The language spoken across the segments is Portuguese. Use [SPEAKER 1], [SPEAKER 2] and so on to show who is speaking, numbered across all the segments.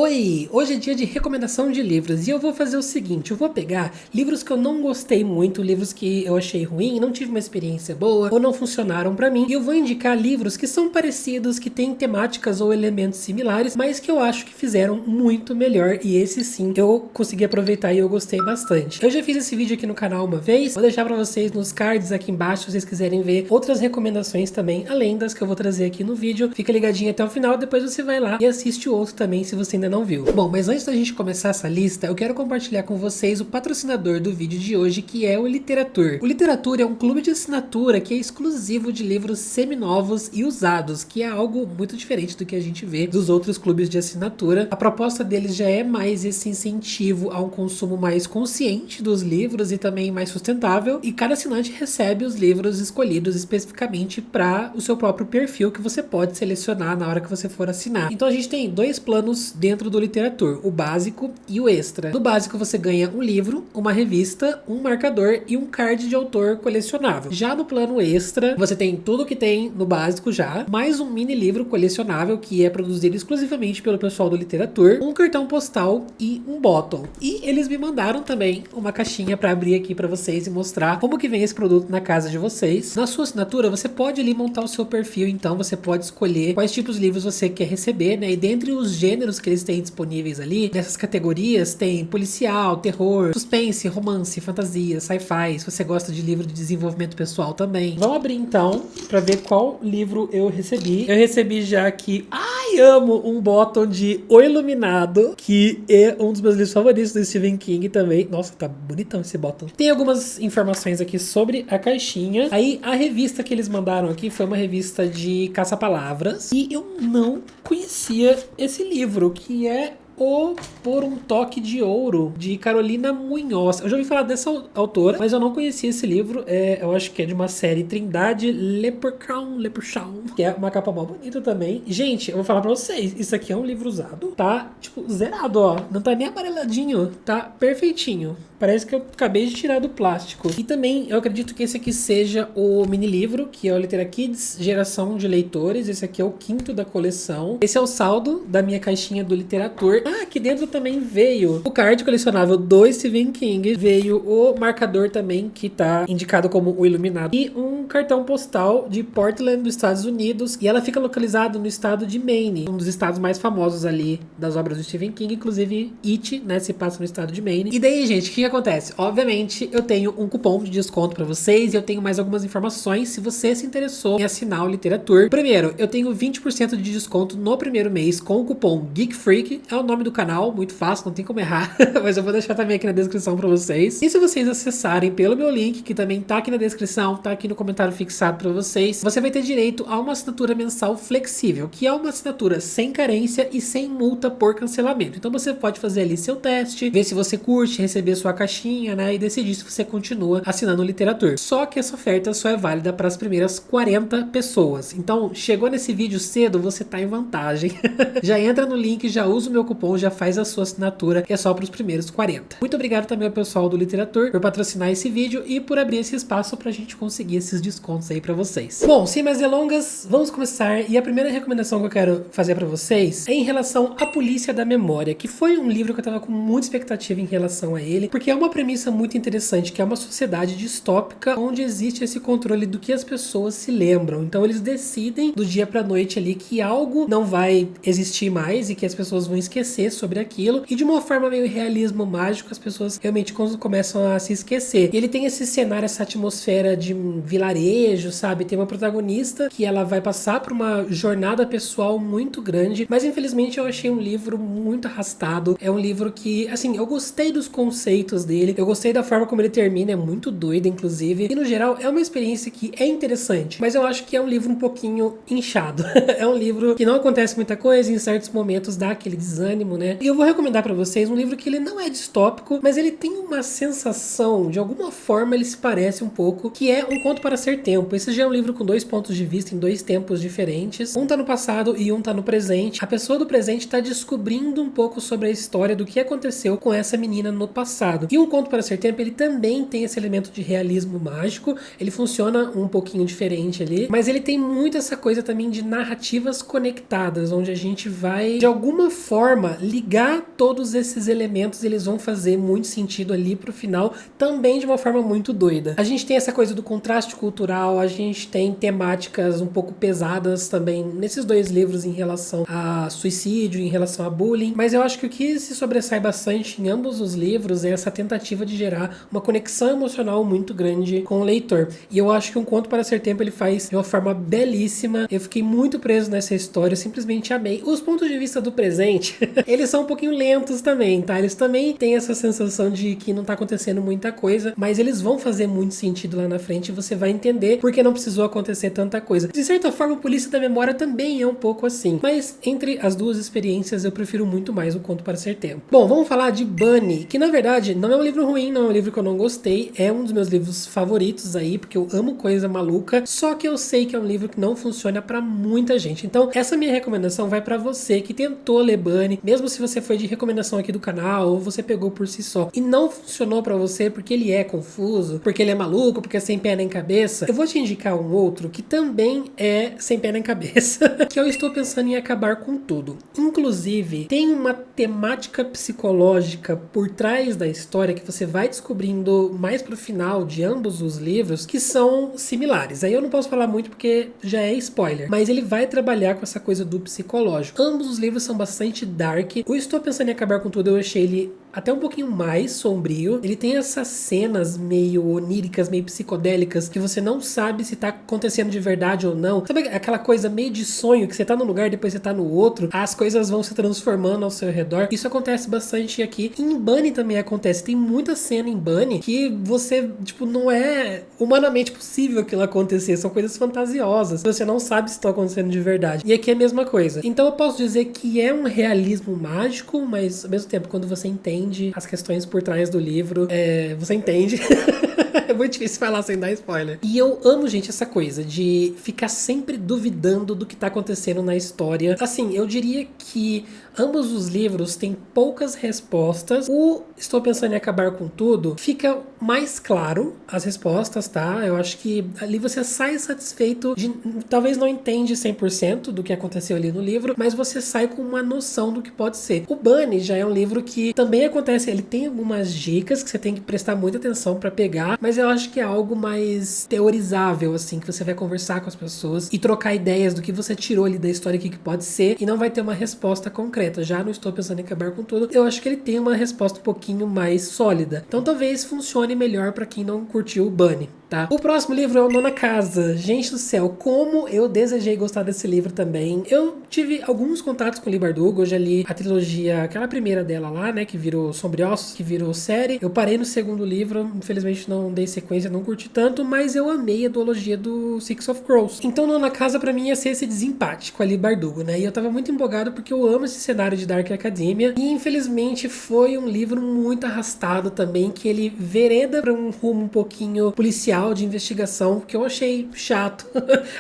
[SPEAKER 1] Oi! Hoje é dia de recomendação de livros e eu vou fazer o seguinte, eu vou pegar livros que eu não gostei muito, livros que eu achei ruim, não tive uma experiência boa ou não funcionaram pra mim, e eu vou indicar livros que são parecidos, que têm temáticas ou elementos similares, mas que eu acho que fizeram muito melhor, e esse sim eu consegui aproveitar e eu gostei bastante. Eu já fiz esse vídeo aqui no canal uma vez, vou deixar pra vocês nos cards aqui embaixo se vocês quiserem ver outras recomendações também, além das que eu vou trazer aqui no vídeo. Fica ligadinho até o final, depois você vai lá e assiste o outro também se você ainda não viu. Bom, mas antes da gente começar essa lista, eu quero compartilhar com vocês o patrocinador do vídeo de hoje, que é o Literatur. O Literatur é um clube de assinatura que é exclusivo de livros seminovos e usados, que é algo muito diferente do que a gente vê dos outros clubes de assinatura. A proposta deles já é mais esse incentivo a um consumo mais consciente dos livros e também mais sustentável, e cada assinante recebe os livros escolhidos especificamente para o seu próprio perfil, que você pode selecionar na hora que você for assinar. Então a gente tem dois planos dentro do Literatur, o básico e o extra. No básico você ganha um livro, uma revista, um marcador e um card de autor colecionável. Já no plano extra, você tem tudo que tem no básico já, mais um mini livro colecionável que é produzido exclusivamente pelo pessoal do Literatur, um cartão postal e um bottle. E eles me mandaram também uma caixinha para abrir aqui para vocês e mostrar como que vem esse produto na casa de vocês. Na sua assinatura, você pode ali montar o seu perfil, então você pode escolher quais tipos de livros você quer receber, né? E dentre os gêneros que eles têm disponíveis ali, nessas categorias tem policial, terror, suspense, romance, fantasia, sci-fi, se você gosta de livro de desenvolvimento pessoal também. Vamos abrir então para ver qual livro eu recebi. Eu recebi já aqui, ai, amo um bottom de O Iluminado, que é um dos meus livros favoritos do Stephen King também. Nossa, tá bonitão esse bottom. Tem algumas informações aqui sobre a caixinha. Aí a revista que eles mandaram aqui foi uma revista de caça-palavras e eu não conhecia esse livro, que é O Por um Toque de Ouro, de Carolina Munhoz. Eu já ouvi falar dessa autora, mas eu não conhecia esse livro. Eu acho que é de uma série Trindade Leprechaun, que é uma capa mó bonita também. Gente, eu vou falar pra vocês, isso aqui é um livro usado, tá? Tipo, zerado, ó. Não tá nem amareladinho, tá perfeitinho. Parece que eu acabei de tirar do plástico. E também eu acredito que esse aqui seja o mini livro, que é o Litera Kids Geração de Leitores. Esse aqui é o 5º da coleção. Esse é o saldo da minha caixinha do Literatur. Ah, aqui dentro também veio o card colecionável do Stephen King. Veio o marcador também, que tá indicado como O Iluminado. E um cartão postal de Portland, dos Estados Unidos. E ela fica localizada no estado de Maine, um dos estados mais famosos ali das obras do Stephen King. Inclusive, It, né, se passa no estado de Maine. E daí, gente, o que acontece? Obviamente, eu tenho um cupom de desconto pra vocês e eu tenho mais algumas informações se você se interessou em assinar o Literatur. Primeiro, eu tenho 20% de desconto no primeiro mês com o cupom GeekFreak. É o nome do canal, muito fácil, não tem como errar, mas eu vou deixar também aqui na descrição pra vocês. E se vocês acessarem pelo meu link, que também tá aqui na descrição, tá aqui no comentário fixado pra vocês, você vai ter direito a uma assinatura mensal flexível, que é uma assinatura sem carência e sem multa por cancelamento. Então você pode fazer ali seu teste, ver se você curte, receber sua caixinha, né, e decidir se você continua assinando o Literatur. Só que essa oferta só é válida para as primeiras 40 pessoas. Então, chegou nesse vídeo cedo, você tá em vantagem. Já entra no link, já usa o meu cupom, já faz a sua assinatura, que é só para os primeiros 40. Muito obrigado também ao pessoal do Literatur por patrocinar esse vídeo e por abrir esse espaço pra gente conseguir esses descontos aí para vocês. Bom, sem mais delongas, vamos começar. E a primeira recomendação que eu quero fazer para vocês é em relação à Polícia da Memória, que foi um livro que eu tava com muita expectativa em relação a ele, porque é uma premissa muito interessante, que é uma sociedade distópica onde existe esse controle do que as pessoas se lembram. Então eles decidem do dia pra noite ali que algo não vai existir mais e que as pessoas vão esquecer sobre aquilo, e de uma forma meio realismo mágico as pessoas realmente começam a se esquecer. E ele tem esse cenário, essa atmosfera de vilarejo, sabe? Tem uma protagonista que ela vai passar por uma jornada pessoal muito grande, mas infelizmente eu achei um livro muito arrastado. É um livro que, assim, eu gostei dos conceitos dele, eu gostei da forma como ele termina, é muito doido inclusive, e no geral é uma experiência que é interessante, mas eu acho que é um livro um pouquinho inchado. É um livro que não acontece muita coisa, em certos momentos dá aquele desânimo, né? E eu vou recomendar pra vocês um livro que ele não é distópico, mas ele tem uma sensação, de alguma forma ele se parece um pouco, que é Um Conto para Ser Ser Tempo. Esse já é um livro com dois pontos de vista em dois tempos diferentes. Um tá no passado e um tá no presente. A pessoa do presente tá descobrindo um pouco sobre a história do que aconteceu com essa menina no passado. E Um Conto para Ser Tempo, ele também tem esse elemento de realismo mágico. Ele funciona um pouquinho diferente ali, mas ele tem muito essa coisa também de narrativas conectadas, onde a gente vai, de alguma forma, ligar todos esses elementos e eles vão fazer muito sentido ali pro final, também de uma forma muito doida. A gente tem essa coisa do contraste cultural, a gente tem temáticas um pouco pesadas também nesses dois livros em relação a suicídio, em relação a bullying, mas eu acho que o que se sobressai bastante em ambos os livros é essa tentativa de gerar uma conexão emocional muito grande com o leitor. E eu acho que Um Conto para Ser Tempo ele faz de uma forma belíssima. Eu fiquei muito preso nessa história, eu simplesmente amei. Os pontos de vista do presente, eles são um pouquinho lentos também, tá? Eles também têm essa sensação de que não tá acontecendo muita coisa, mas eles vão fazer muito sentido lá na frente e você vai entender porque não precisou acontecer tanta coisa. De certa forma, a Polícia da Memória também é um pouco assim, mas entre as duas experiências eu prefiro muito mais O Conto para Ser Tempo. Bom, vamos falar de Bunny, que na verdade não é um livro ruim, não é um livro que eu não gostei, é um dos meus livros favoritos aí, porque eu amo coisa maluca, só que eu sei que é um livro que não funciona pra muita gente. Então, essa minha recomendação vai pra você que tentou ler Bunny, mesmo se você foi de recomendação aqui do canal, ou você pegou por si só, e não funcionou pra você porque ele é confuso, porque ele é maluco, porque é sem pé nem cabeça. Eu vou te indicar um outro que também é sem pé nem cabeça, que eu estou pensando em acabar com tudo. Inclusive, tem uma temática psicológica por trás da história que você vai descobrindo mais pro final de ambos os livros que são similares. Aí eu não posso falar muito porque já é spoiler, mas ele vai trabalhar com essa coisa do psicológico. Ambos os livros são bastante dark. O Estou Pensando em Acabar com Tudo eu achei ele até um pouquinho mais sombrio. Ele tem essas cenas meio oníricas, meio psicodélicas, que você não sabe se tá acontecendo de verdade ou não. Sabe aquela coisa meio de sonho, que você tá num lugar e depois você tá no outro? As coisas vão se transformando ao seu redor. Isso acontece bastante aqui. E em Bunny também acontece. Tem muita cena em Bunny que você, tipo, não é humanamente possível aquilo acontecer. São coisas fantasiosas. Você não sabe se estão acontecendo de verdade. E aqui é a mesma coisa. Então eu posso dizer que é um realismo mágico, mas ao mesmo tempo, quando você entende as questões por trás do livro, você entende. É muito difícil falar sem dar spoiler. E eu amo, gente, essa coisa de ficar sempre duvidando do que tá acontecendo na história. Assim, eu diria que ambos os livros têm poucas respostas. O Estou Pensando em Acabar com Tudo fica mais claro as respostas, tá? Eu acho que ali você sai satisfeito de... Talvez não entende 100% do que aconteceu ali no livro, mas você sai com uma noção do que pode ser. O Bunny já é um livro que também acontece, ele tem algumas dicas que você tem que prestar muita atenção pra pegar, mas eu acho que é algo mais teorizável, assim, que você vai conversar com as pessoas e trocar ideias do que você tirou ali da história, o que pode ser, e não vai ter uma resposta concreta. Já não Estou Pensando em Acabar com Tudo, eu acho que ele tem uma resposta um pouquinho mais sólida. Então talvez funcione melhor pra quem não curtiu o Bunny, tá? O próximo livro é o Nona Casa. Gente do céu, como eu desejei gostar desse livro também. Eu tive alguns contatos com o Leigh Bardugo, eu já li a trilogia, aquela primeira dela lá, né, que virou Sombriossos, que virou série. Eu parei no segundo livro, infelizmente não dei sequência, não curti tanto, mas eu amei a duologia do Six of Crows. Então Nona Casa pra mim ia ser esse desempate com a Leigh Bardugo, né, e eu tava muito empolgado porque eu amo esse cenário de Dark Academia, e infelizmente foi um livro muito arrastado também, que ele vereda pra um rumo um pouquinho policial, de investigação, que eu achei chato.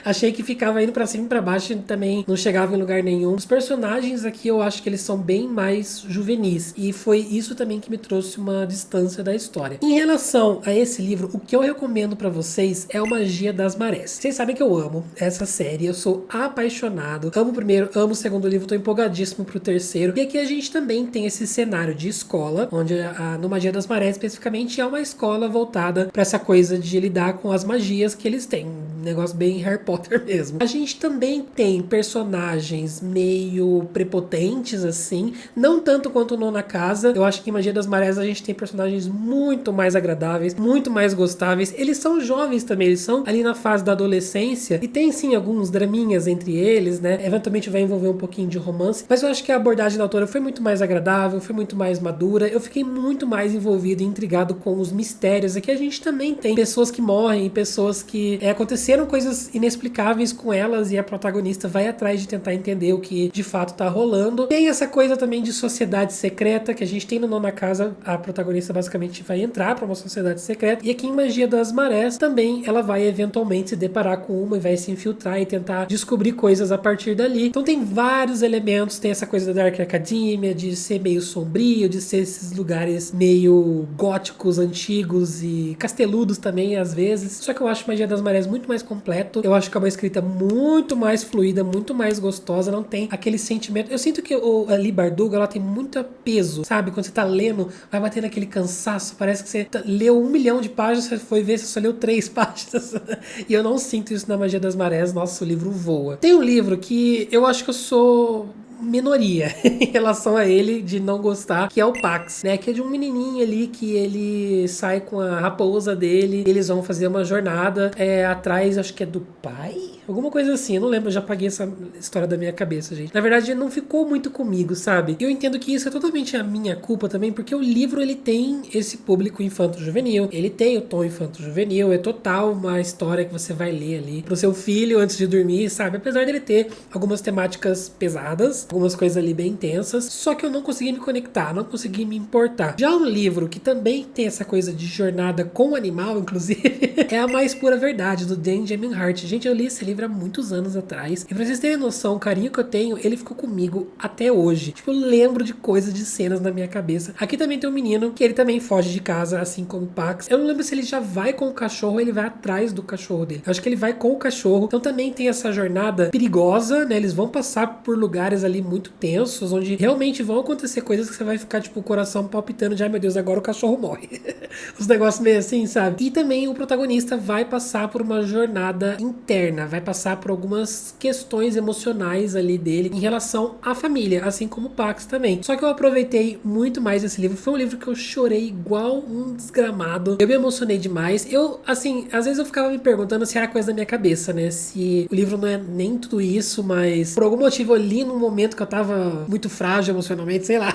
[SPEAKER 1] Achei que ficava indo pra cima e pra baixo e também não chegava em lugar nenhum. Os personagens aqui eu acho que eles são bem mais juvenis, e foi isso também que me trouxe uma distância da história. Em relação a esse livro, o que eu recomendo pra vocês é o Magia das Marés. Vocês sabem que eu amo essa série, eu sou apaixonado. Amo o primeiro, amo o segundo livro, tô empolgadíssimo pro terceiro. E aqui a gente também tem esse cenário de escola, onde no Magia das Marés especificamente é uma escola voltada pra essa coisa de lidar com as magias que eles têm. Um negócio bem Harry Potter mesmo. A gente também tem personagens meio prepotentes, assim, não tanto quanto Nona Casa. Eu acho que em Magia das Marés a gente tem personagens muito mais agradáveis, muito mais gostáveis. Eles são jovens também, eles são ali na fase da adolescência, e tem sim alguns draminhas entre eles, né? Eventualmente vai envolver um pouquinho de romance, mas eu acho que a abordagem da autora foi muito mais agradável, foi muito mais madura. Eu fiquei muito mais envolvido e intrigado com os mistérios. Aqui a gente também tem pessoas que morrem, pessoas que aconteceram coisas inexplicáveis com elas e a protagonista vai atrás de tentar entender o que de fato tá rolando. Tem essa coisa também de sociedade secreta que a gente tem no Nona Casa, a protagonista basicamente vai entrar pra uma sociedade secreta, e aqui em Magia das Marés também ela vai eventualmente se deparar com uma e vai se infiltrar e tentar descobrir coisas a partir dali. Então tem vários elementos, tem essa coisa da Dark Academia, de ser meio sombrio, de ser esses lugares meio góticos, antigos e casteludos também às vezes. Só que eu acho Magia das Marés muito mais completo, eu acho que é uma escrita muito mais fluida, muito mais gostosa, não tem aquele sentimento. Eu sinto que a Leigh Bardugo, ela tem muito peso, sabe? Quando você tá lendo, vai bater naquele cansaço, parece que você leu 1 milhão de páginas, você foi ver, você só leu 3 páginas. E eu não sinto isso na Magia das Marés, nossa, o livro voa. Tem um livro que eu acho que eu sou minoria em relação a ele de não gostar, que é o Pax, né? Que é de um menininho ali que ele sai com a raposa dele, eles vão fazer uma jornada atrás, acho que é do pai? Alguma coisa assim, eu não lembro, eu já apaguei essa história da minha cabeça, gente. Na verdade, não ficou muito comigo, sabe? Eu entendo que isso é totalmente a minha culpa também, porque o livro, ele tem esse público infanto-juvenil, ele tem o tom infanto-juvenil, é total uma história que você vai ler ali pro seu filho antes de dormir, sabe? Apesar dele ter algumas temáticas pesadas, algumas coisas ali bem intensas, só que eu não consegui me conectar, não consegui me importar. Já um livro que também tem essa coisa de jornada com o animal, inclusive, é A Mais Pura Verdade, do Dan Gemminghardt. Gente, eu li esse livro há muitos anos atrás, e pra vocês terem noção, o carinho que eu tenho, ele ficou comigo até hoje. Tipo, eu lembro de coisas, de cenas na minha cabeça. Aqui também tem um menino, que ele também foge de casa, assim como o Pax. Eu não lembro se ele já vai com o cachorro ou ele vai atrás do cachorro dele. Eu acho que ele vai com o cachorro. Então também tem essa jornada perigosa, né? Eles vão passar por lugares ali muito tensos, onde realmente vão acontecer coisas que você vai ficar, tipo, o coração palpitando de, ai meu Deus, agora o cachorro morre. Os negócios meio assim, sabe? E também o protagonista vai passar por uma jornada interna, vai passar por algumas questões emocionais ali dele em relação à família, assim como o Pax também. Só que eu aproveitei muito mais esse livro. Foi um livro que eu chorei igual um desgramado. Eu me emocionei demais. Eu, assim, às vezes eu ficava me perguntando se era coisa da minha cabeça, né? Se o livro não é nem tudo isso, mas por algum motivo eu li num momento que eu tava muito frágil emocionalmente, sei lá.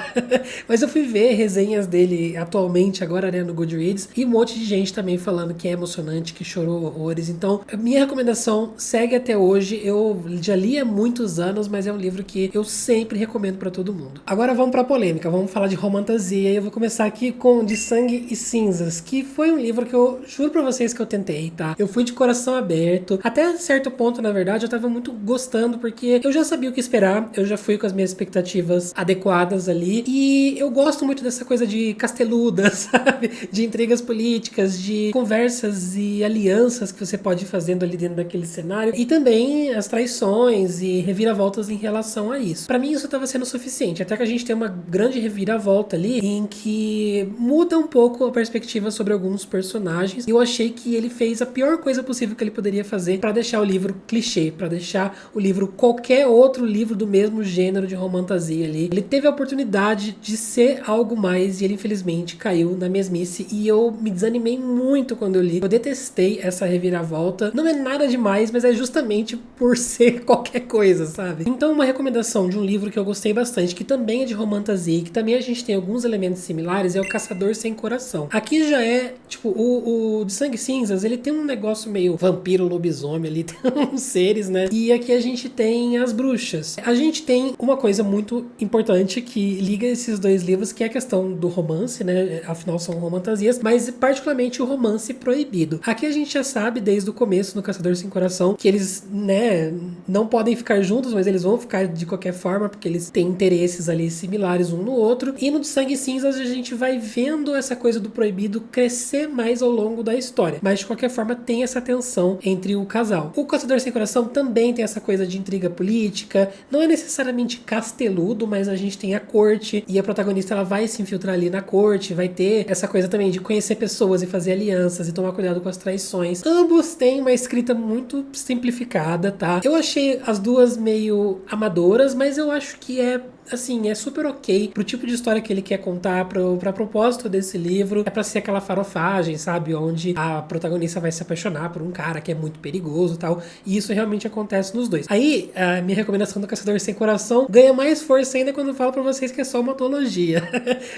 [SPEAKER 1] Mas eu fui ver resenhas dele atualmente, agora, né, no Goodreads, e um monte de gente também falando que é emocionante, que chorou horrores. Então, a minha recomendação segue até hoje. Eu já li há muitos anos, mas é um livro que eu sempre recomendo pra todo mundo. Agora vamos pra polêmica, vamos falar de romantasia. Eu vou começar aqui com De Sangue e Cinzas, que foi um livro que eu juro pra vocês que eu tentei, tá? Eu fui de coração aberto. Até certo ponto, na verdade, eu tava muito gostando, porque eu já sabia o que esperar, eu já fui com as minhas expectativas adequadas ali, e eu gosto muito dessa coisa de casteluda, sabe? De intrigas políticas, de conversas e alianças que você pode ir fazendo ali dentro daquele cenário, e também as traições e reviravoltas em relação a isso. Pra mim isso tava sendo suficiente, até que a gente tem uma grande reviravolta ali, em que muda um pouco a perspectiva sobre alguns personagens, e eu achei que ele fez a pior coisa possível que ele poderia fazer pra deixar o livro clichê, pra deixar o livro qualquer outro livro do mesmo gênero de romantasia ali. Ele teve a oportunidade de ser algo mais e ele infelizmente caiu na mesmice, e eu me desanimei muito quando eu li. Eu detestei essa reviravolta. Não é nada demais, mas é justamente por ser qualquer coisa, sabe? Então uma recomendação de um livro que eu gostei bastante, que também é de romantasia e que também a gente tem alguns elementos similares, é O Caçador Sem Coração. Aqui já é, tipo, o de Sangue e Cinzas, ele tem um negócio meio vampiro, lobisomem ali, tem uns seres, né? E aqui a gente tem as bruxas. A gente tem uma coisa muito importante que liga esses dois livros, que é a questão do romance, né? Afinal são romantasias, mas particularmente o romance proibido. Aqui a gente já sabe desde o começo no Caçador Sem Coração que eles, né, não podem ficar juntos, mas eles vão ficar de qualquer forma porque eles têm interesses ali similares um no outro. E no de Sangue e Cinzas a gente vai vendo essa coisa do proibido crescer mais ao longo da história, mas de qualquer forma tem essa tensão entre o casal. O Caçador Sem Coração também tem essa coisa de intriga política, não é necessariamente casteludo, mas a gente tem a corte e a protagonista ela vai se infiltrar ali na corte, vai ter essa coisa também de conhecer pessoas e fazer alianças e tomar cuidado com as traições. Ambos têm uma escrita muito simplificada, tá? Eu achei as duas meio amadoras, mas eu acho que é assim, é super ok pro tipo de história que ele quer contar, pra propósito desse livro. É pra ser aquela farofagem, sabe? Onde a protagonista vai se apaixonar por um cara que é muito perigoso e tal. E isso realmente acontece nos dois. Aí, a minha recomendação do Caçador Sem Coração ganha mais força ainda quando eu falo pra vocês que é só uma antologia.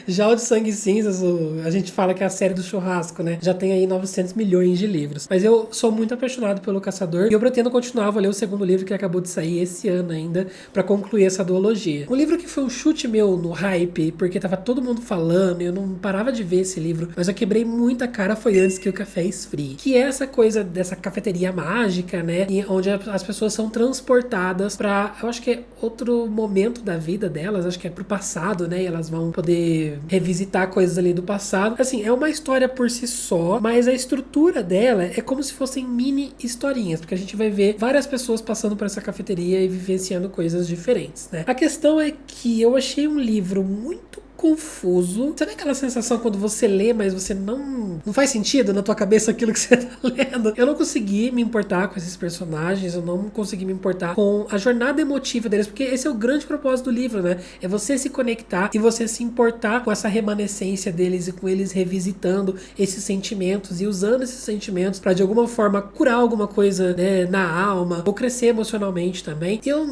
[SPEAKER 1] Já o de Sangue e Cinzas, a gente fala que é a série do churrasco, né? Já tem aí 900 milhões de livros. Mas eu sou muito apaixonado pelo Caçador e eu pretendo continuar, vou ler o segundo livro que acabou de sair esse ano ainda, pra concluir essa duologia. Um livro que foi um chute meu no hype, porque tava todo mundo falando e eu não parava de ver esse livro, mas eu quebrei muita cara, foi Antes que o Café Esfrie. Que é essa coisa dessa cafeteria mágica, né? Onde as pessoas são transportadas pra, eu acho que é outro momento da vida delas, acho que é pro passado, né? E elas vão poder revisitar coisas ali do passado. Assim, é uma história por si só, mas a estrutura dela é como se fossem mini historinhas, porque a gente vai ver várias pessoas passando por essa cafeteria e vivenciando coisas diferentes, né? A questão é que eu achei um livro muito confuso. Sabe aquela sensação quando você lê, mas você não faz sentido na tua cabeça aquilo que você tá lendo? Eu não consegui me importar com esses personagens, eu não consegui me importar com a jornada emotiva deles, porque esse é o grande propósito do livro, né? É você se conectar e você se importar com essa remanescência deles e com eles revisitando esses sentimentos e usando esses sentimentos pra de alguma forma curar alguma coisa, né, na alma, ou crescer emocionalmente também. E eu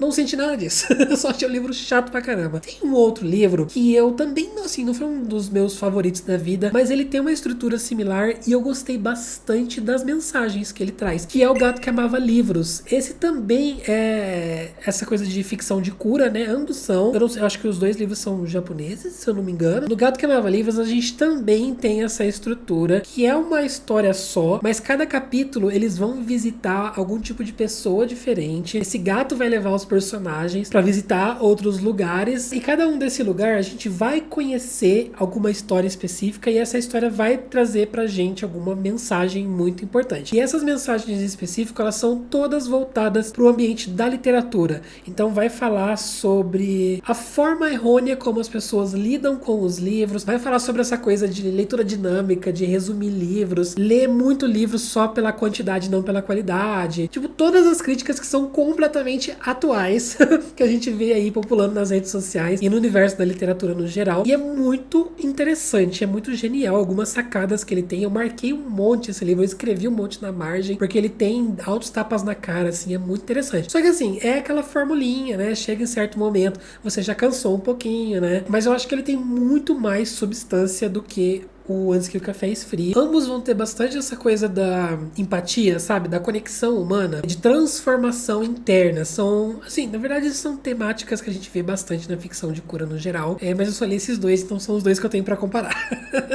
[SPEAKER 1] não senti nada disso. Eu só achei o livro chato pra caramba. Tem um outro livro que eu também, assim, não foi um dos meus favoritos da vida, mas ele tem uma estrutura similar e eu gostei bastante das mensagens que ele traz, que é O Gato que Amava Livros. Esse também é essa coisa de ficção de cura, né? Ambos são. Eu acho que os dois livros são japoneses, se eu não me engano. No Gato que Amava Livros, a gente também tem essa estrutura, que é uma história só, mas cada capítulo eles vão visitar algum tipo de pessoa diferente. Esse gato vai levar os personagens pra visitar outros lugares, e cada um desse lugar a gente vai conhecer alguma história específica e essa história vai trazer pra gente alguma mensagem muito importante. E essas mensagens específicas, elas são todas voltadas pro ambiente da literatura. Então vai falar sobre a forma errônea como as pessoas lidam com os livros, vai falar sobre essa coisa de leitura dinâmica, de resumir livros, ler muito livro só pela quantidade, não pela qualidade. Tipo, todas as críticas que são completamente atuais, que a gente vê aí populando nas redes sociais e no universo da literatura no geral. E é muito interessante, é muito genial algumas sacadas que ele tem. Eu marquei um monte esse livro, eu escrevi um monte na margem, porque ele tem altos tapas na cara, assim, é muito interessante. Só que assim, é aquela formulinha, né? Chega em certo momento, você já cansou um pouquinho, né? Mas eu acho que ele tem muito mais substância do que o Antes que o Café Esfrie. Ambos vão ter bastante essa coisa da empatia, sabe? Da conexão humana, de transformação interna. São, assim, na verdade são temáticas que a gente vê bastante na ficção de cura no geral. Mas eu só li esses dois, então são os dois que eu tenho pra comparar.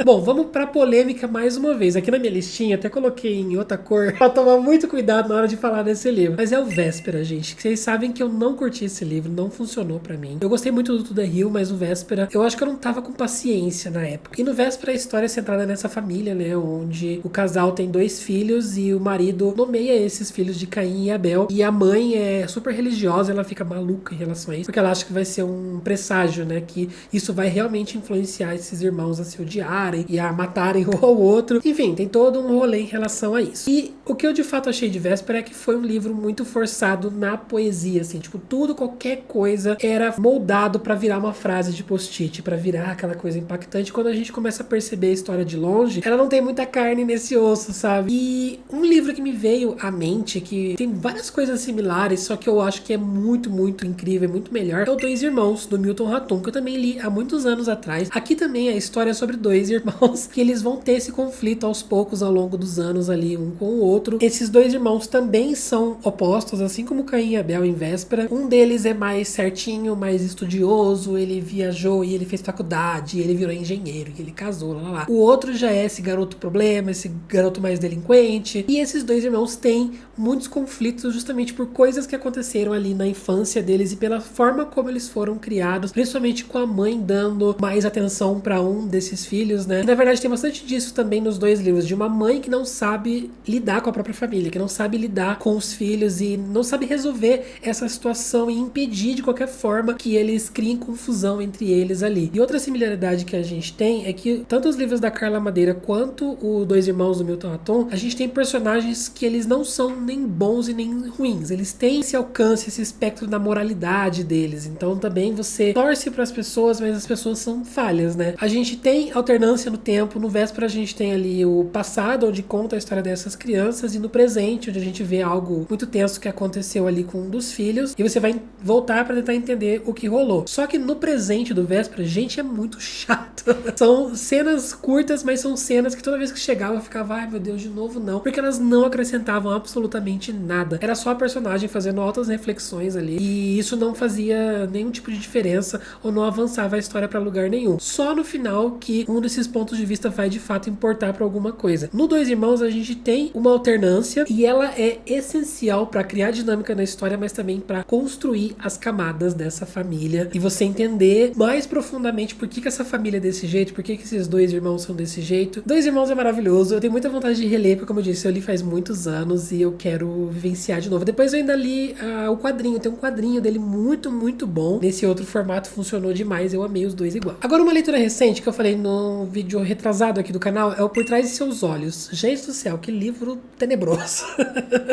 [SPEAKER 1] Bom, vamos pra polêmica mais uma vez. Aqui na minha listinha, até coloquei em outra cor pra tomar muito cuidado na hora de falar desse livro. Mas é o Véspera, gente. Vocês sabem que eu não curti esse livro, não funcionou pra mim. Eu gostei muito do To The Hill, mas o Véspera, eu acho que eu não tava com paciência na época. E no Véspera a história é centrada nessa família, né, onde o casal tem 2 filhos e o marido nomeia esses filhos de Caim e Abel, e a mãe é super religiosa, ela fica maluca em relação a isso, porque ela acha que vai ser um presságio, né, que isso vai realmente influenciar esses irmãos a se odiarem e a matarem um ao outro. Enfim, tem todo um rolê em relação a isso. E o que eu de fato achei de Véspera é que foi um livro muito forçado na poesia, assim, tipo, tudo, qualquer coisa era moldado pra virar uma frase de post-it, pra virar aquela coisa impactante. Quando a gente começa a perceber a história de longe, ela não tem muita carne nesse osso, sabe? E um livro que me veio à mente, que tem várias coisas similares, só que eu acho que é muito, muito incrível, é muito melhor, é o Dois Irmãos, do Milton Ratum, que eu também li há muitos anos atrás. Aqui também a história é sobre 2 irmãos, que eles vão ter esse conflito aos poucos, ao longo dos anos ali, um com o outro. Esses 2 irmãos também são opostos, assim como Caim e Abel em Véspera. Um deles é mais certinho, mais estudioso, ele viajou e ele fez faculdade, ele virou engenheiro, e ele casou, lá. O outro já é esse garoto problema, esse garoto mais delinquente. E esses 2 irmãos têm muitos conflitos justamente por coisas que aconteceram ali na infância deles e pela forma como eles foram criados, principalmente com a mãe dando mais atenção para um desses filhos, né? E, na verdade, tem bastante disso também nos 2 livros, de uma mãe que não sabe lidar com a própria família, que não sabe lidar com os filhos e não sabe resolver essa situação e impedir de qualquer forma que eles criem confusão entre eles ali. E outra similaridade que a gente tem é que tanto os livros livros da Carla Madeira quanto o Dois Irmãos do Milton Aton, a gente tem personagens que eles não são nem bons e nem ruins. Eles têm esse alcance, esse espectro da moralidade deles. Então também você torce para as pessoas, mas as pessoas são falhas, né? A gente tem alternância no tempo. No Véspera a gente tem ali o passado, onde conta a história dessas crianças, e no presente, onde a gente vê algo muito tenso que aconteceu ali com um dos filhos, e você vai voltar para tentar entender o que rolou. Só que no presente do Véspera, gente, é muito chato. São cenas curtas, mas são cenas que toda vez que chegava eu ficava, ai meu Deus, de novo não, porque elas não acrescentavam absolutamente nada. Era só a personagem fazendo altas reflexões ali, e isso não fazia nenhum tipo de diferença ou não avançava a história para lugar nenhum. Só no final que um desses pontos de vista vai de fato importar para alguma coisa. No Dois Irmãos a gente tem uma alternância e ela é essencial para criar dinâmica na história, mas também para construir as camadas dessa família e você entender mais profundamente por que essa família é desse jeito, por que esses dois irmãos são desse jeito. Dois Irmãos é maravilhoso, eu tenho muita vontade de reler, porque como eu disse, eu li faz muitos anos e eu quero vivenciar de novo. Depois eu ainda li o quadrinho, tem um quadrinho dele muito, muito bom. Nesse outro formato funcionou demais, eu amei os dois igual. Agora uma leitura recente que eu falei no vídeo retrasado aqui do canal é o Por Trás de Seus Olhos. Gente do céu, que livro tenebroso.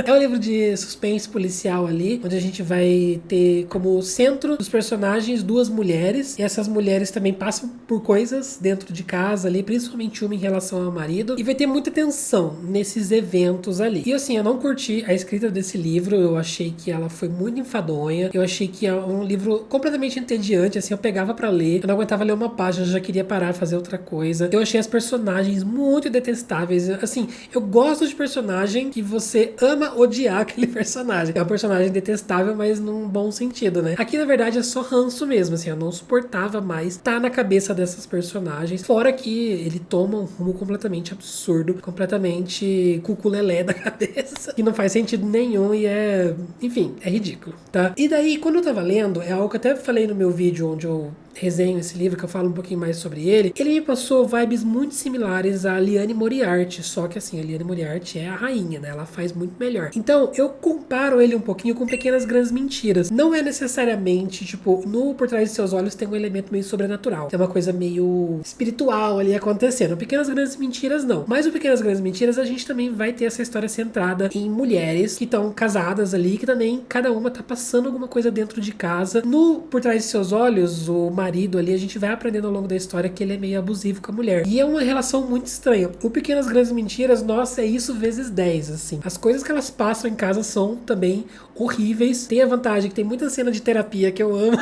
[SPEAKER 1] É um livro de suspense policial ali, onde a gente vai ter como centro dos personagens duas mulheres, e essas mulheres também passam por coisas dentro de casa ali, principalmente uma em relação ao marido, e vai ter muita tensão nesses eventos ali. E assim, eu não curti a escrita desse livro, eu achei que ela foi muito enfadonha, eu achei que é um livro completamente entediante, assim, eu pegava pra ler, eu não aguentava ler uma página, eu já queria parar, fazer outra coisa. Eu achei as personagens muito detestáveis, assim, eu gosto de personagem que você ama odiar aquele personagem. É um personagem detestável, mas num bom sentido, né? Aqui, na verdade, é só ranço mesmo, assim, eu não suportava mais estar na cabeça dessas personagens, fora que ele toma um rumo completamente absurdo, completamente cuculelé da cabeça, que não faz sentido nenhum e é, enfim, é ridículo, tá? E daí, quando eu tava lendo, é algo que eu até falei no meu vídeo onde eu resenho esse livro, que eu falo um pouquinho mais sobre ele, ele me passou vibes muito similares a Liane Moriarty, só que assim, a Liane Moriarty é a rainha, né? Ela faz muito melhor. Então, eu comparo ele um pouquinho com Pequenas Grandes Mentiras. Não é necessariamente, tipo, no Por Trás de Seus Olhos tem um elemento meio sobrenatural. Tem uma coisa meio espiritual ali acontecendo. Pequenas Grandes Mentiras, não. Mas o Pequenas Grandes Mentiras, a gente também vai ter essa história centrada em mulheres que estão casadas ali, que também, cada uma tá passando alguma coisa dentro de casa. No Por Trás de Seus Olhos, o marido ali, a gente vai aprendendo ao longo da história que ele é meio abusivo com a mulher. E é uma relação muito estranha. O Pequenas Grandes Mentiras, nossa, é isso vezes 10, assim. As coisas que elas passam em casa são também horríveis. Tem a vantagem que tem muita cena de terapia que eu amo.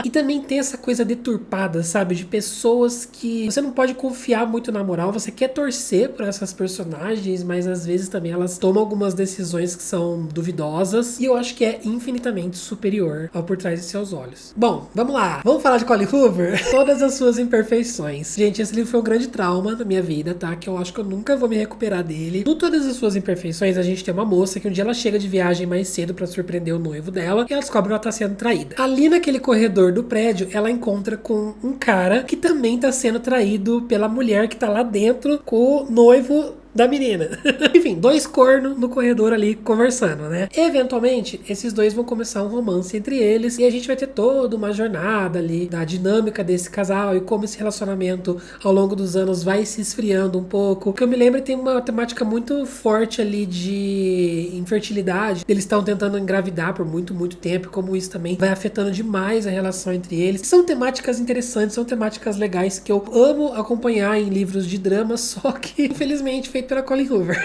[SPEAKER 1] E também tem essa coisa deturpada, sabe? De pessoas que você não pode confiar muito na moral. Você quer torcer por essas personagens, mas às vezes também elas tomam algumas decisões que são duvidosas. E eu acho que é infinitamente superior ao Por Trás de Seus Olhos. Bom, vamos lá. Vamos falar de Colleen Hoover? Todas as suas imperfeições. Gente, esse livro foi um grande trauma na minha vida, tá? Que eu acho que eu nunca vou me recuperar dele. No Todas as Suas Imperfeições, a gente tem uma moça que um dia ela chega de viagem mais cedo pra surpreender o noivo dela e ela descobre que ela tá sendo traída. Ali naquele corredor do prédio, ela encontra com um cara que também tá sendo traído pela mulher que tá lá dentro com o noivo da menina. Enfim, dois cornos no corredor ali conversando, né? Eventualmente, esses dois vão começar um romance entre eles e a gente vai ter toda uma jornada ali da dinâmica desse casal e como esse relacionamento ao longo dos anos vai se esfriando um pouco. O que eu me lembro tem uma temática muito forte ali de infertilidade. Eles estão tentando engravidar por muito, muito tempo, como isso também vai afetando demais a relação entre eles. São temáticas interessantes, são temáticas legais que eu amo acompanhar em livros de drama, só que infelizmente feito pela Colleen Hoover.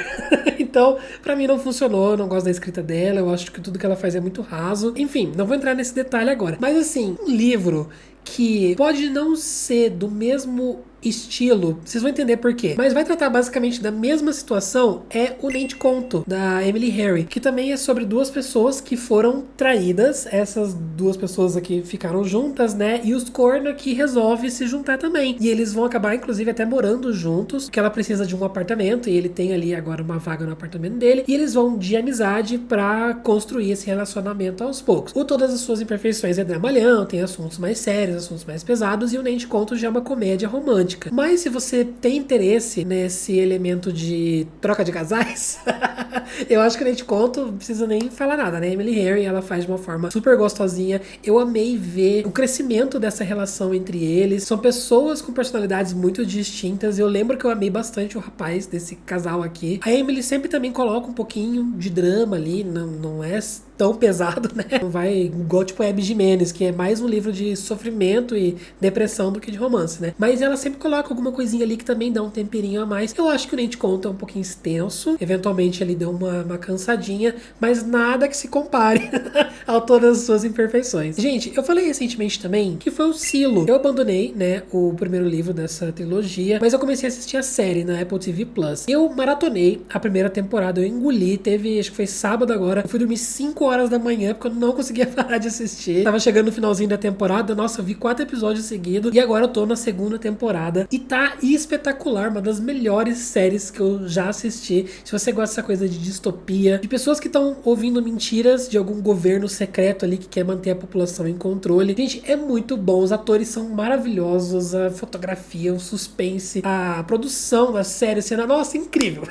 [SPEAKER 1] Então, pra mim não funcionou, eu não gosto da escrita dela, eu acho que tudo que ela faz é muito raso. Enfim, não vou entrar nesse detalhe agora. Mas assim, um livro que pode não ser do mesmo estilo, vocês vão entender por quê, mas vai tratar basicamente da mesma situação, é o Nem Te Conto, da Emily Henry, que também é sobre duas pessoas que foram traídas, essas duas pessoas aqui ficaram juntas, né, e os corno que resolve se juntar também, e eles vão acabar inclusive até morando juntos, porque ela precisa de um apartamento, e ele tem ali agora uma vaga no apartamento dele, e eles vão de amizade pra construir esse relacionamento aos poucos. O Todas as Suas Imperfeições é dramalhão, tem assuntos mais sérios, sérios, assuntos mais pesados, e o Nem Te Conto já é uma comédia romântica. Mas se você tem interesse nesse elemento de troca de casais, eu acho que o Nem Te Conto não precisa nem falar nada, né? Emily Harry, ela faz de uma forma super gostosinha. Eu amei ver o crescimento dessa relação entre eles. São pessoas com personalidades muito distintas. Eu lembro que eu amei bastante o rapaz desse casal aqui. A Emily sempre também coloca um pouquinho de drama ali, não é tão pesado, né? Não vai igual tipo Abby Jimenez, que é mais um livro de sofrimento e depressão do que de romance, né? Mas ela sempre coloca alguma coisinha ali que também dá um temperinho a mais. Eu acho que o Nem Te Conto é um pouquinho extenso, eventualmente ele deu uma cansadinha, mas nada que se compare a todas as suas imperfeições. Gente, eu falei recentemente também que foi o Silo. Eu abandonei, né, o primeiro livro dessa trilogia, mas eu comecei a assistir a série na Apple TV Plus. Eu maratonei a primeira temporada, eu engoli, acho que foi sábado agora, eu fui dormir 5 horas da manhã, porque eu não conseguia parar de assistir. Tava chegando no finalzinho da temporada, nossa, eu vi 4 episódios seguidos, e agora eu tô na segunda temporada, e tá espetacular, uma das melhores séries que eu já assisti. Se você gosta dessa coisa de distopia, de pessoas que estão ouvindo mentiras de algum governo secreto ali que quer manter a população em controle. Gente, é muito bom, os atores são maravilhosos, a fotografia, o suspense, a produção da série, cena, nossa, incrível.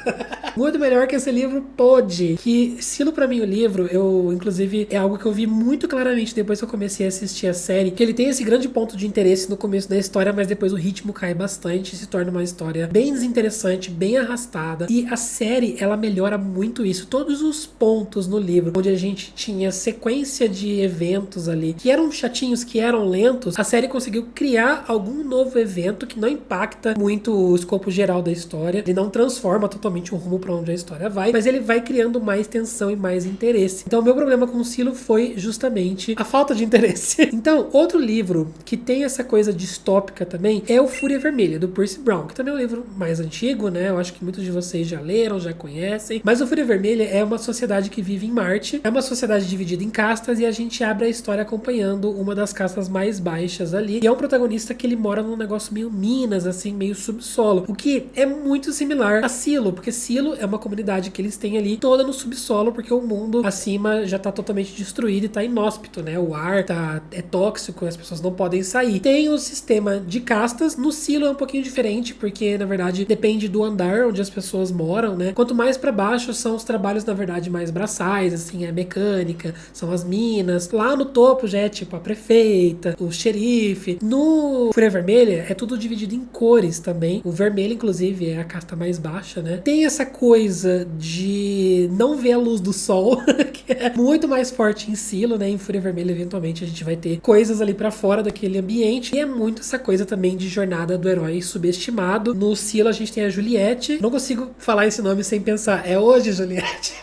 [SPEAKER 1] Muito melhor que esse livro pode. Que Silo, pra mim, o livro, inclusive, é algo que eu vi muito claramente depois que eu comecei a assistir a série, que ele tem esse grande ponto de interesse no começo da história, mas depois o ritmo cai bastante e se torna uma história bem desinteressante, bem arrastada. E a série, ela melhora muito isso. Todos os pontos no livro, onde a gente tinha sequência de eventos ali, que eram chatinhos, que eram lentos, a série conseguiu criar algum novo evento que não impacta muito o escopo geral da história. Ele não transforma totalmente o rumo pra onde a história vai, mas ele vai criando mais tensão e mais interesse. Então, o meu problema com o Silo foi justamente a falta de interesse. Então, outro livro que tem essa coisa distópica também é o Fúria Vermelha, do Percy Brown, que também é um livro mais antigo, né? Eu acho que muitos de vocês já leram, já conhecem. Mas o Fúria Vermelha é uma sociedade que vive em Marte, é uma sociedade dividida em castas e a gente abre a história acompanhando uma das castas mais baixas ali. E é um protagonista que ele mora num negócio meio Minas, assim, meio subsolo, o que é muito similar a Silo, porque Silo é uma comunidade que eles têm ali toda no subsolo, porque o mundo acima já tá totalmente destruído e tá inóspito, né? O ar é tóxico, as pessoas não podem sair. Tem o sistema de castas, no Silo é um pouquinho diferente, porque na verdade depende do andar onde as pessoas moram, né? Quanto mais pra baixo são os trabalhos, na verdade, mais braçais, assim, é mecânica, são as minas. Lá no topo já é tipo a prefeita, o xerife. No Fúria Vermelha é tudo dividido em cores também. O vermelho, inclusive, é a casta mais baixa, né? Tem essa coisa de não ver a luz do sol, que é muito mais forte em Silo, né? Em Fúria Vermelha, eventualmente, a gente vai ter coisas ali pra fora daquele ambiente. E é muito essa coisa também de jornada do herói subestimado. No Silo, a gente tem a Juliette. Não consigo falar esse nome sem pensar. É hoje, Juliette.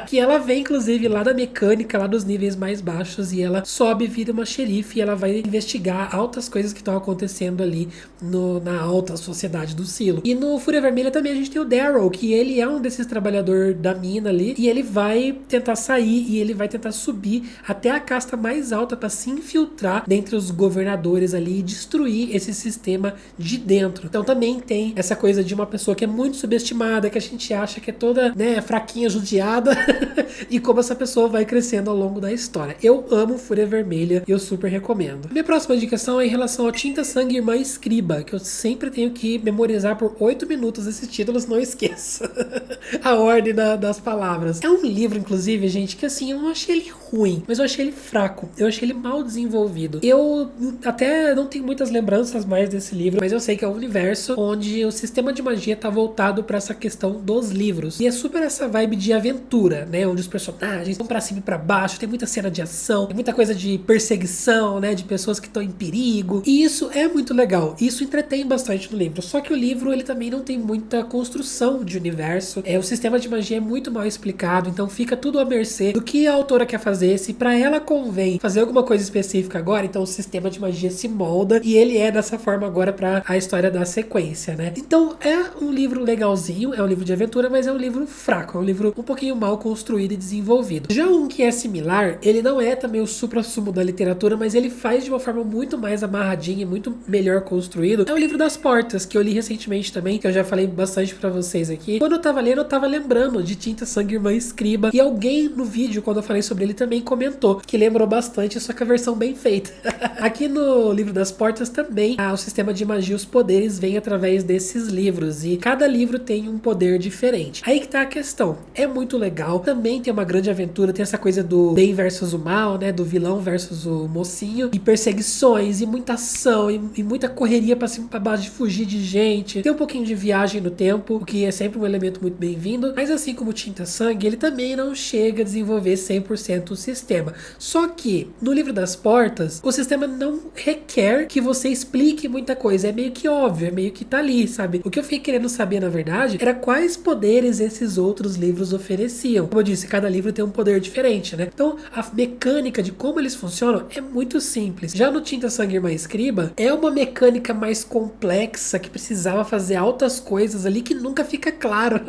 [SPEAKER 1] Que ela vem, inclusive, lá da mecânica, lá dos níveis mais baixos, e ela sobe, vira uma xerife, e ela vai investigar altas coisas que estão acontecendo ali na alta sociedade do Silo. E no Fúria Vermelha também a gente tem o Daryl, que ele é um desses trabalhadores da mina ali, e ele vai tentar sair, e ele vai tentar subir até a casta mais alta para se infiltrar dentre os governadores ali e destruir esse sistema de dentro. Então também tem essa coisa de uma pessoa que é muito subestimada, que a gente acha que é toda, né, fraquinha, judiada, e como essa pessoa vai crescendo ao longo da história. Eu amo Fúria Vermelha e eu super recomendo. Minha próxima indicação é em relação ao Tinta, Sangue, Irmã Escriba, que eu sempre tenho que memorizar por 8 minutos esses títulos, não esqueço a ordem das palavras. É um livro, inclusive, gente, que assim, eu não achei ele ruim, mas eu achei ele fraco, eu achei ele mal desenvolvido. Eu até não tenho muitas lembranças mais desse livro, mas eu sei que é um universo onde o sistema de magia tá voltado pra essa questão dos livros. E é super essa vibe de aventura, né? Onde os personagens vão pra cima e pra baixo, tem muita cena de ação, tem muita coisa de perseguição, né? De pessoas que estão em perigo. E isso é muito legal. Isso entretém bastante no livro. Só que o livro, ele também não tem muita construção de universo. O sistema de magia é muito mal explicado, então fica tudo à mercê do que a autora quer fazer. Se pra ela convém fazer alguma coisa específica agora, então o sistema de magia se molda e ele é dessa forma agora pra a história da sequência, né? Então é um livro legalzinho, é um livro de aventura, mas é um livro fraco, é um livro um pouquinho pouquinho mal construído e desenvolvido. Já um que é similar, ele não é também o suprassumo da literatura, mas ele faz de uma forma muito mais amarradinha e muito melhor construído. É o Livro das Portas, que eu li recentemente também, que eu já falei bastante pra vocês aqui. Quando eu tava lendo, eu tava lembrando de Tinta, Sangue, Irmã Escriba, e alguém no vídeo, quando eu falei sobre ele, também comentou que lembrou bastante, só que a versão bem feita. Aqui no Livro das Portas também, o sistema de magia e os poderes vem através desses livros, e cada livro tem um poder diferente. Aí que tá a questão. É muito legal, também tem uma grande aventura, tem essa coisa do bem versus o mal, né, do vilão versus o mocinho, e perseguições, e muita ação, e muita correria pra cima e pra baixo de fugir de gente. Tem um pouquinho de viagem no tempo, o que é sempre um elemento muito bem-vindo, mas assim como Tinta Sangue, ele também não chega a desenvolver 100% o sistema. Só que, no Livro das Portas, o sistema não requer que você explique muita coisa, é meio que óbvio, é meio que tá ali, sabe? O que eu fiquei querendo saber, na verdade, era quais poderes esses outros livros ofereciam. Como eu disse, cada livro tem um poder diferente, né? Então, a mecânica de como eles funcionam é muito simples. Já no Tinta, Sangue, Irmã Escriba, é uma mecânica mais complexa, que precisava fazer altas coisas ali, que nunca fica claro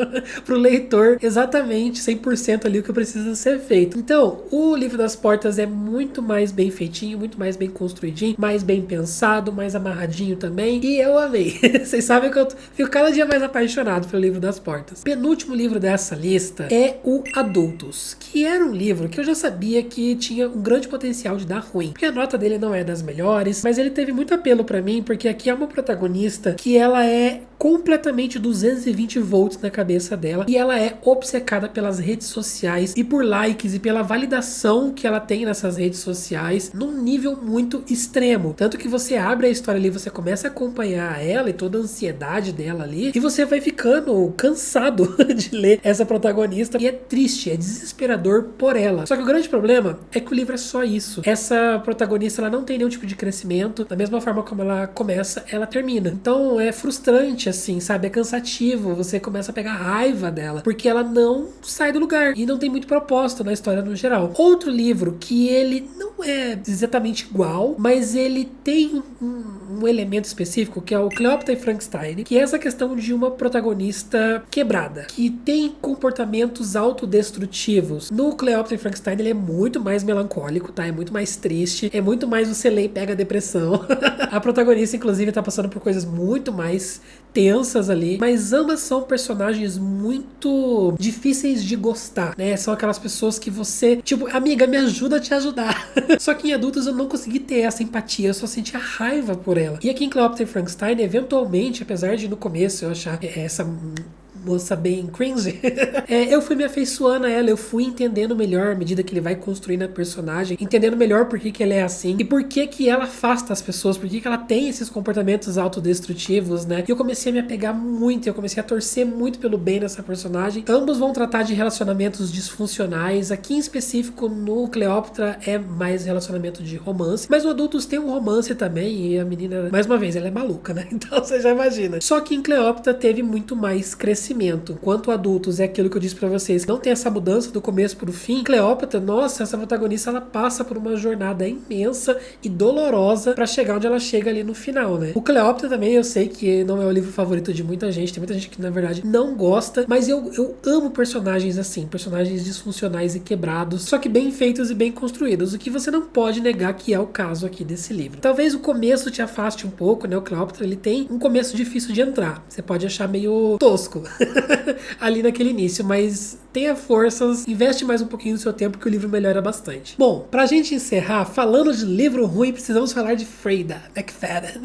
[SPEAKER 1] pro leitor exatamente 100% ali o que precisa ser feito. Então, o Livro das Portas é muito mais bem feitinho, muito mais bem construidinho, mais bem pensado, mais amarradinho também, e eu amei. Vocês sabem que eu fico cada dia mais apaixonado pelo Livro das Portas. Penúltimo livro dessa lista é o Adultos, que era um livro que eu já sabia que tinha um grande potencial de dar ruim, porque a nota dele não é das melhores, mas ele teve muito apelo pra mim, porque aqui é uma protagonista que ela é completamente 220 volts na cabeça dela, e ela é obcecada pelas redes sociais e por likes e pela validação que ela tem nessas redes sociais num nível muito extremo, tanto que você abre a história ali, você começa a acompanhar ela e toda a ansiedade dela ali, e você vai ficando cansado de ler essa protagonista, e é triste, é desesperador por ela. Só que o grande problema é que o livro é só isso. Essa protagonista, ela não tem nenhum tipo de crescimento, da mesma forma como ela começa, ela termina. Então é frustrante, assim, sabe? É cansativo, você começa a pegar raiva dela, porque ela não sai do lugar, e não tem muito propósito na história no geral. Outro livro que ele não é exatamente igual, mas ele tem um elemento específico, que é o Cleópatra e Frankenstein, que é essa questão de uma protagonista quebrada, que tem comportamentos autodestrutivos. No Cleópatra e Frankenstein ele é muito mais melancólico, tá? É muito mais triste, é muito mais você lê e pega a depressão. A protagonista, inclusive, tá passando por coisas muito mais tensas ali, mas ambas são personagens muito difíceis de gostar, né? São aquelas pessoas que você, tipo, amiga, me ajuda a te ajudar. Só que em Adultos eu não consegui ter essa empatia, eu só sentia raiva por ela. E aqui em Cleópatra e Frankenstein, eventualmente, apesar de no começo eu achar essa moça bem cringe, eu fui me afeiçoando a ela, eu fui entendendo melhor à medida que ele vai construindo a personagem, entendendo melhor por que ela é assim, e por que ela afasta as pessoas, por que ela tem esses comportamentos autodestrutivos, né? E eu comecei a me apegar muito, eu comecei a torcer muito pelo bem dessa personagem. Ambos vão tratar de relacionamentos disfuncionais, aqui em específico no Cleópatra é mais relacionamento de romance, mas no Adultos tem um romance também, e a menina, mais uma vez, ela é maluca, né? Então você já imagina. Só que em Cleópatra teve muito mais crescimento. Enquanto Adultos é aquilo que eu disse pra vocês, não tem essa mudança do começo pro fim, Cleópatra, nossa, essa protagonista, ela passa por uma jornada imensa e dolorosa pra chegar onde ela chega ali no final, né? O Cleópatra também, eu sei que não é o livro favorito de muita gente, tem muita gente que na verdade não gosta, mas eu amo personagens assim, personagens disfuncionais e quebrados, só que bem feitos e bem construídos, o que você não pode negar que é o caso aqui desse livro. Talvez o começo te afaste um pouco, né? O Cleópatra, ele tem um começo difícil de entrar, você pode achar meio tosco ali naquele início, mas tenha forças, investe mais um pouquinho do seu tempo que o livro melhora bastante. Bom, pra gente encerrar, falando de livro ruim, precisamos falar de Freida McFadden.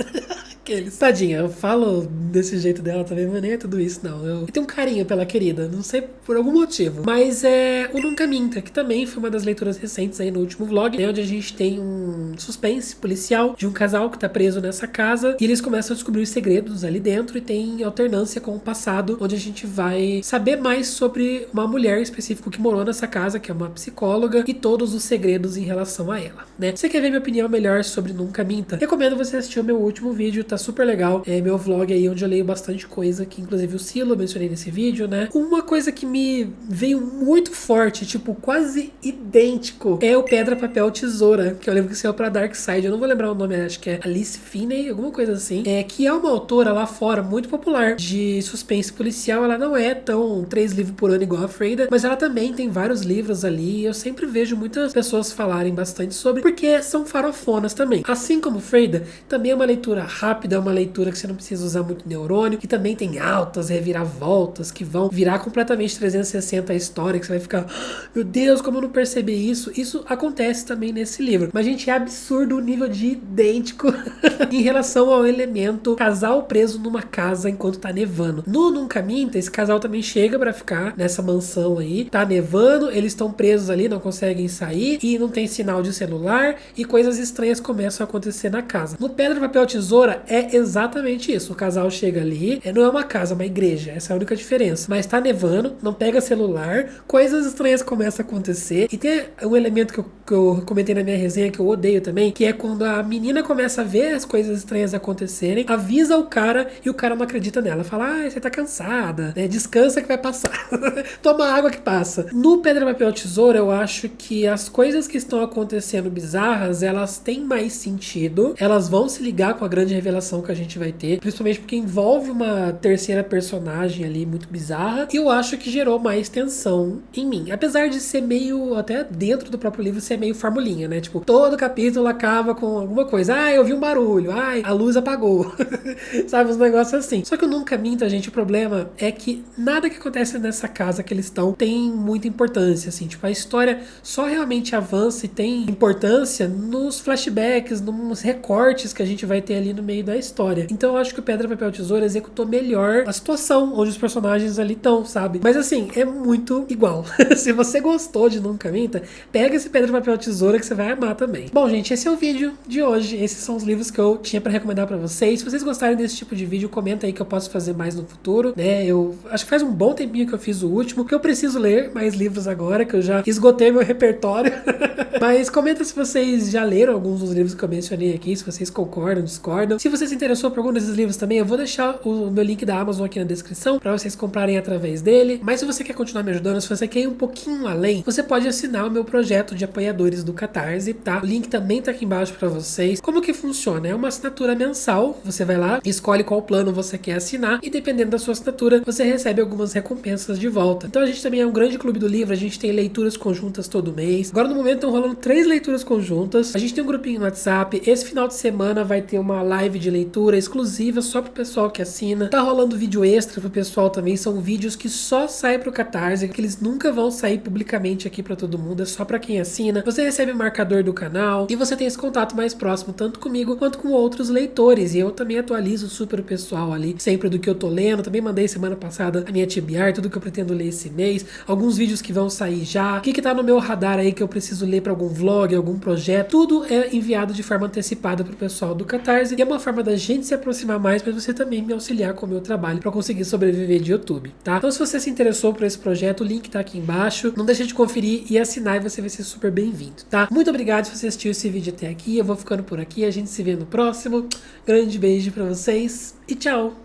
[SPEAKER 1] Tadinha, eu falo desse jeito dela também, mas nem é tudo isso, não. Eu tenho um carinho pela querida, não sei por algum motivo. Mas é o Nunca Minta, que também foi uma das leituras recentes aí no último vlog, né, onde a gente tem um suspense policial de um casal que tá preso nessa casa, e eles começam a descobrir os segredos ali dentro, e tem alternância com o passado, onde a gente vai saber mais sobre uma mulher específica que morou nessa casa, que é uma psicóloga, e todos os segredos em relação a ela, né? Você quer ver minha opinião melhor sobre Nunca Minta? Recomendo você assistir o meu último vídeo, tá tá super legal. É meu vlog aí onde eu leio bastante coisa, que inclusive o Silo eu mencionei nesse vídeo, né? Uma coisa que me veio muito forte, tipo, quase idêntico, é o Pedra, Papel, Tesoura, que eu lembro que saiu pra Darkside. Eu não vou lembrar o nome, acho que é Alice Finney, alguma coisa assim. Que é uma autora lá fora muito popular de suspense policial. Ela não é tão 3 livros por ano igual a Freida, mas ela também tem vários livros ali. Eu sempre vejo muitas pessoas falarem bastante sobre, porque são farofonas também. Assim como Freida, também é uma leitura rápida, é uma leitura que você não precisa usar muito neurônio, que também tem altas reviravoltas que vão virar completamente 360 a história, que você vai ficar, meu Deus, como eu não percebi isso? Isso acontece também nesse livro. Mas, gente, é absurdo o nível de idêntico em relação ao elemento casal preso numa casa enquanto tá nevando. No Nunca Minta, esse casal também chega pra ficar nessa mansão aí, tá nevando, eles estão presos ali, não conseguem sair, e não tem sinal de celular, e coisas estranhas começam a acontecer na casa. No Pedra, Papel, Tesoura é exatamente isso. O casal chega ali, não é uma casa, é uma igreja, essa é a única diferença. Mas tá nevando, não pega celular, coisas estranhas começam a acontecer, e tem um elemento que eu comentei na minha resenha que eu odeio também, que é quando a menina começa a ver as coisas estranhas acontecerem, avisa o cara e o cara não acredita nela. Fala, você tá cansada, né? Descansa que vai passar. Toma água que passa. No Pedra, Papel, Tesoura, eu acho que as coisas que estão acontecendo bizarras, elas têm mais sentido, elas vão se ligar com a grande revelação que a gente vai ter, principalmente porque envolve uma terceira personagem ali muito bizarra, e eu acho que gerou mais tensão em mim. Apesar de ser meio, até dentro do próprio livro, ser meio formulinha, né? Tipo, todo capítulo acaba com alguma coisa. Eu vi um barulho. A luz apagou. Sabe, uns negócios assim. Só que eu nunca minto, gente. O problema é que nada que acontece nessa casa que eles estão tem muita importância, assim. Tipo, a história só realmente avança e tem importância nos flashbacks, nos recortes que a gente vai ter ali no meio da história. Então eu acho que o Pedra, Papel, Tesoura executou melhor a situação onde os personagens ali estão, sabe? Mas assim, é muito igual. Se você gostou de Nunca Minta, pega esse Pedra, Papel, Tesoura que você vai amar também. Bom, gente, esse é o vídeo de hoje. Esses são os livros que eu tinha pra recomendar pra vocês. Se vocês gostarem desse tipo de vídeo, comenta aí que eu posso fazer mais no futuro, né? Eu acho que faz um bom tempinho que eu fiz o último, que eu preciso ler mais livros agora, que eu já esgotei meu repertório. Mas comenta se vocês já leram alguns dos livros que eu mencionei aqui, se vocês concordam, discordam. Se você se interessou por algum desses livros também, eu vou deixar o meu link da Amazon aqui na descrição pra vocês comprarem através dele. Mas se você quer continuar me ajudando, se você quer ir um pouquinho além, você pode assinar o meu projeto de apoiadores do Catarse, tá? O link também tá aqui embaixo pra vocês. Como que funciona? É uma assinatura mensal, você vai lá, escolhe qual plano você quer assinar e dependendo da sua assinatura, você recebe algumas recompensas de volta. Então a gente também é um grande clube do livro, a gente tem leituras conjuntas todo mês. Agora no momento estão rolando 3 leituras conjuntas, a gente tem um grupinho no WhatsApp, esse final de semana vai ter uma live de leitura exclusiva só pro pessoal que assina. Tá rolando vídeo extra pro pessoal também, são vídeos que só saem pro Catarse, que eles nunca vão sair publicamente aqui pra todo mundo, é só pra quem assina. Você recebe o marcador do canal e você tem esse contato mais próximo tanto comigo quanto com outros leitores, e eu também atualizo super o pessoal ali, sempre do que eu tô lendo. Também mandei semana passada a minha TBR, tudo que eu pretendo ler esse mês, alguns vídeos que vão sair já, o que tá no meu radar aí que eu preciso ler pra algum vlog, algum projeto, tudo é enviado de forma antecipada pro pessoal do Catarse, e é uma forma da gente se aproximar mais, mas você também me auxiliar com o meu trabalho pra conseguir sobreviver de YouTube, tá? Então se você se interessou por esse projeto, o link tá aqui embaixo, não deixa de conferir e assinar, e você vai ser super bem-vindo, tá? Muito obrigado se você assistiu esse vídeo até aqui, eu vou ficando por aqui, a gente se vê no próximo, grande beijo pra vocês e tchau!